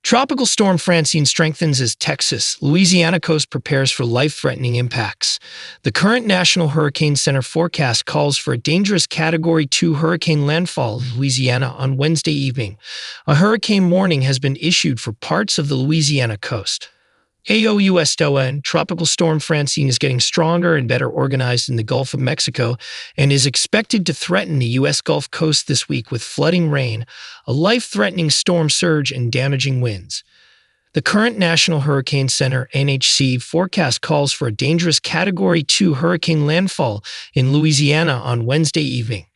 Tropical Storm Francine strengthens as Texas, Louisiana coast prepares for life-threatening impacts. The current National Hurricane Center forecast calls for a dangerous Category 2 hurricane landfall in Louisiana on Wednesday evening. A hurricane warning has been issued for parts of the Louisiana coast. And Tropical Storm Francine is getting stronger and better organized in the Gulf of Mexico and is expected to threaten the U.S. Gulf Coast this week with flooding rain, a life-threatening storm surge, and damaging winds. The current National Hurricane Center (NHC) forecast calls for a dangerous Category 2 hurricane landfall in Louisiana on Wednesday evening.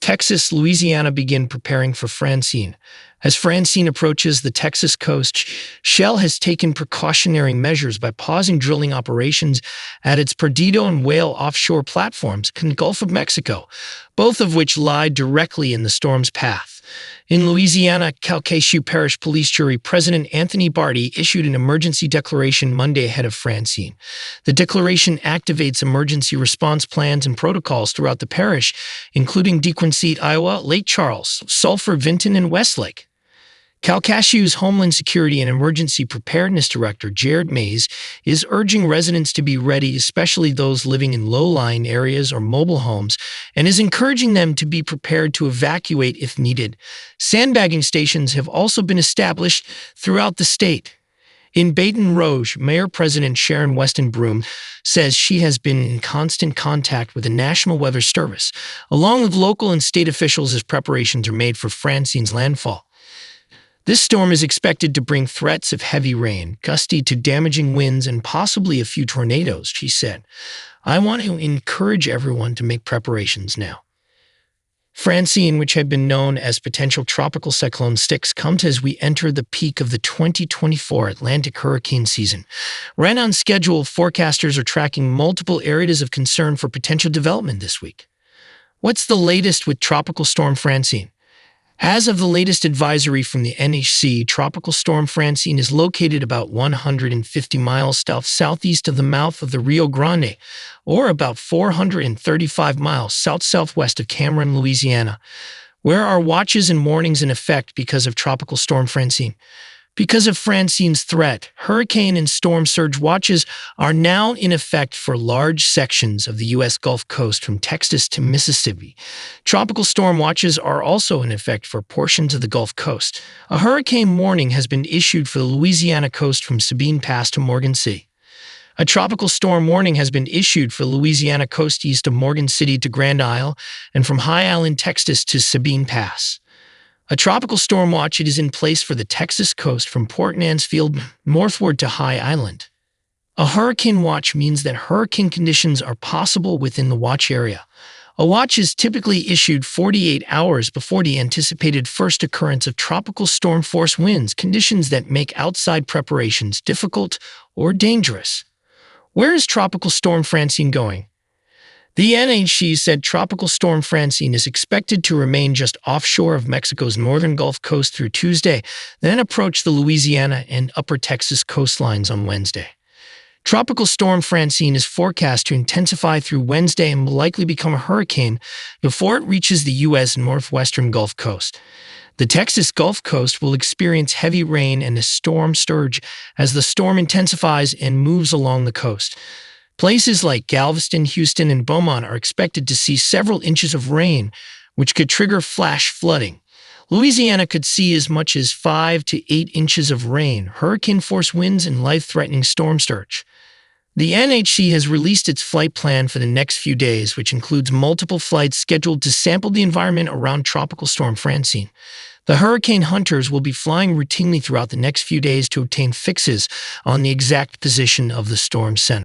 Texas, Louisiana begin preparing for Francine. As Francine approaches the Texas coast, Shell has taken precautionary measures by pausing drilling operations at its Perdido and Whale offshore platforms in the Gulf of Mexico, both of which lie directly in the storm's path. In Louisiana, Calcasieu Parish Police Jury President Anthony Barty issued an emergency declaration Monday ahead of Francine. The declaration activates emergency response plans and protocols throughout the parish, including DeQuincy, Iowa, Lake Charles, Sulphur, Vinton, and Westlake. Calcasieu's Homeland Security and Emergency Preparedness Director, Jared Mays, is urging residents to be ready, especially those living in low-lying areas or mobile homes, and is encouraging them to be prepared to evacuate if needed. Sandbagging stations have also been established throughout the state. In Baton Rouge, Mayor-President Sharon Weston Broome says she has been in constant contact with the National Weather Service, along with local and state officials as preparations are made for Francine's landfall. This storm is expected to bring threats of heavy rain, gusty to damaging winds, and possibly a few tornadoes, she said. I want to encourage everyone to make preparations now. Francine, which had been known as potential tropical cyclone Styx, comes as we enter the peak of the 2024 Atlantic hurricane season. Right on schedule, forecasters are tracking multiple areas of concern for potential development this week. What's the latest with Tropical Storm Francine? As of the latest advisory from the NHC, Tropical Storm Francine is located about 150 miles southeast of the mouth of the Rio Grande, or about 435 miles southwest of Cameron, Louisiana, where are watches and warnings in effect because of Tropical Storm Francine. Because of Francine's threat, hurricane and storm surge watches are now in effect for large sections of the U.S. Gulf Coast from Texas to Mississippi. Tropical storm watches are also in effect for portions of the Gulf Coast. A hurricane warning has been issued for the Louisiana coast from Sabine Pass to Morgan City. A tropical storm warning has been issued for Louisiana coast east of Morgan City to Grand Isle and from High Island, Texas to Sabine Pass. A tropical storm watch is in place for the Texas coast from Port Mansfield northward to High Island. A hurricane watch means that hurricane conditions are possible within the watch area. A watch is typically issued 48 hours before the anticipated first occurrence of tropical storm force winds, conditions that make outside preparations difficult or dangerous. Where is Tropical Storm Francine going? The NHC said Tropical Storm Francine is expected to remain just offshore of Mexico's northern Gulf Coast through Tuesday, then approach the Louisiana and upper Texas coastlines on Wednesday. Tropical Storm Francine is forecast to intensify through Wednesday and will likely become a hurricane before it reaches the U.S. northwestern Gulf Coast. The Texas Gulf Coast will experience heavy rain and a storm surge as the storm intensifies and moves along the coast. Places like Galveston, Houston, and Beaumont are expected to see several inches of rain, which could trigger flash flooding. Louisiana could see as much as 5 to 8 inches of rain, hurricane-force winds, and life-threatening storm surge. The NHC has released its flight plan for the next few days, which includes multiple flights scheduled to sample the environment around Tropical Storm Francine. The hurricane hunters will be flying routinely throughout the next few days to obtain fixes on the exact position of the storm center.